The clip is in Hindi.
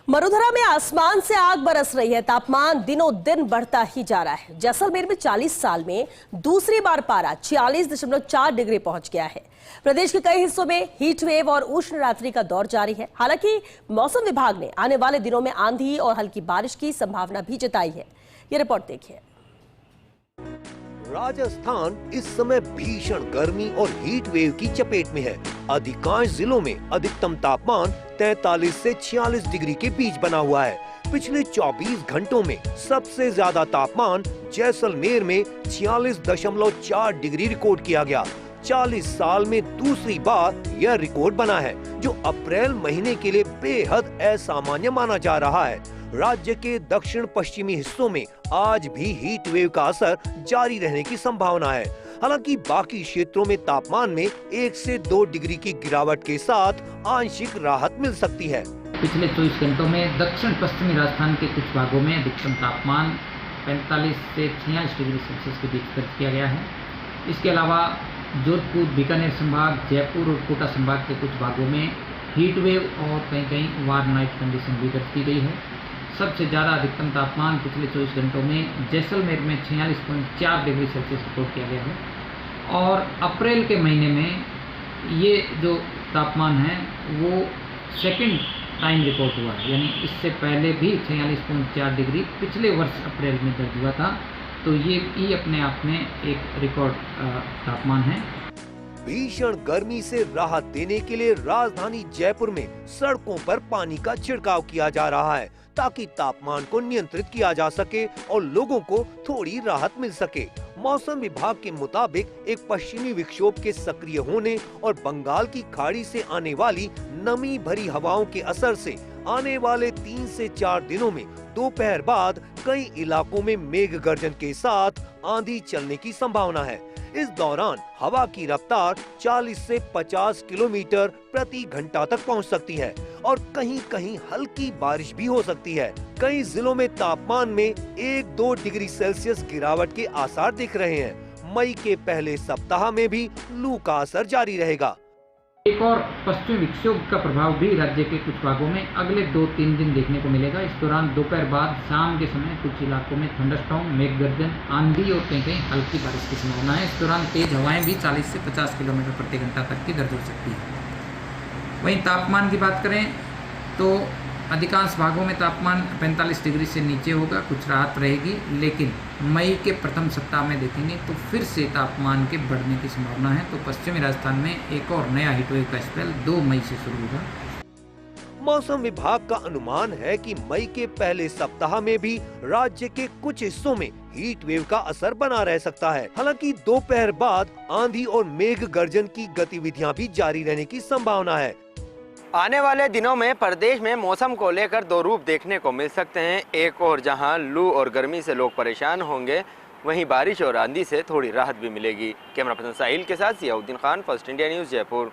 वडोदरा में आसमान से आग बरस रही है। तापमान दिनों दिन बढ़ता ही जा रहा है। जैसलमेर में 40 साल में दूसरी बार पारा 46.4 डिग्री पहुंच गया है। प्रदेश के कई हिस्सों में हीट वेव और उष्ण रात्रि का दौर जारी है। हालांकि मौसम विभाग ने आने वाले दिनों में आंधी और हल्की बारिश की संभावना भी जताई है। ये रिपोर्ट देखिए। राजस्थान इस समय भीषण गर्मी और हीट वेव की चपेट में है। अधिकांश जिलों में अधिकतम तापमान 43 से 46 डिग्री के बीच बना हुआ है। पिछले 24 घंटों में सबसे ज्यादा तापमान जैसलमेर में 46.4 डिग्री रिकॉर्ड किया गया। 40 साल में दूसरी बार यह रिकॉर्ड बना है, जो अप्रैल महीने के लिए बेहद असामान्य माना जा रहा है। राज्य के दक्षिण पश्चिमी हिस्सों में आज भी हीट वेव का असर जारी रहने की संभावना है। हालांकि बाकी क्षेत्रों में तापमान में 1 से 2 डिग्री की गिरावट के साथ आंशिक राहत मिल सकती है। पिछले 24 घंटों में दक्षिण पश्चिमी राजस्थान के कुछ भागों में अधिकतम तापमान 45 से 46 डिग्री सेल्सियस के बीच दर्ज किया गया है। इसके अलावा जोधपुर, बीकानेर संभाग, जयपुर और कोटा संभाग के कुछ भागों में हीट वेव और कहीं वार नाइट कंडीशन भी दर्ज की गई है। सबसे ज़्यादा अधिकतम तापमान पिछले 24 घंटों में जैसलमेर में 46.4 डिग्री सेल्सियस रिकॉर्ड किया गया है। और अप्रैल के महीने में ये जो तापमान है वो सेकंड टाइम रिकॉर्ड हुआ है, यानी इससे पहले भी 46.4 डिग्री पिछले वर्ष अप्रैल में दर्ज हुआ था। तो ये भी अपने आप में एक रिकॉर्ड तापमान है। भीषण गर्मी से राहत देने के लिए राजधानी जयपुर में सड़कों पर पानी का छिड़काव किया जा रहा है, ताकि तापमान को नियंत्रित किया जा सके और लोगों को थोड़ी राहत मिल सके। मौसम विभाग के मुताबिक एक पश्चिमी विक्षोभ के सक्रिय होने और बंगाल की खाड़ी से आने वाली नमी भरी हवाओं के असर से आने वाले 3 से 4 दिनों में दोपहर बाद कई इलाकों में मेघ गर्जन के साथ आंधी चलने की संभावना है। इस दौरान हवा की रफ्तार 40 से 50 किलोमीटर प्रति घंटा तक पहुंच सकती है और कहीं-कहीं हल्की बारिश भी हो सकती है। कई जिलों में तापमान में 1-2 डिग्री सेल्सियस गिरावट के आसार दिख रहे हैं। मई के पहले सप्ताह में भी लू का असर जारी रहेगा। एक और पश्चिमी विक्षोभ का प्रभाव भी राज्य के कुछ भागों में अगले 2-3 दिन देखने को मिलेगा। इस दौरान दोपहर बाद शाम के समय कुछ इलाकों में थंडरस्टॉर्म, मेघ गर्जन, आंधी और कहीं हल्की बारिश की संभावना है। इस दौरान तेज हवाएं भी 40 से 50 किलोमीटर प्रति घंटा तक की दर्ज हो सकती है। वहीं तापमान की बात करें तो अधिकांश भागों में तापमान 45 डिग्री से नीचे होगा, कुछ राहत रहेगी। लेकिन मई के प्रथम सप्ताह में देखेंगे तो फिर से तापमान के बढ़ने की संभावना है। तो पश्चिमी राजस्थान में एक और नया हीटवेव का स्पेल 2 मई से शुरू होगा। मौसम विभाग का अनुमान है कि मई के पहले सप्ताह में भी राज्य के कुछ हिस्सों में हीट वेव का असर बना रह सकता है। हालांकि दोपहर बाद आंधी और मेघ गर्जन की गतिविधियां भी जारी रहने की संभावना है। आने वाले दिनों में प्रदेश में मौसम को लेकर 2 रूप देखने को मिल सकते हैं। एक और जहां लू और गर्मी से लोग परेशान होंगे, वहीं बारिश और आंधी से थोड़ी राहत भी मिलेगी। कैमरा पर्सन साहिल के साथ Ziauddin Khan, first India news, Jaipur.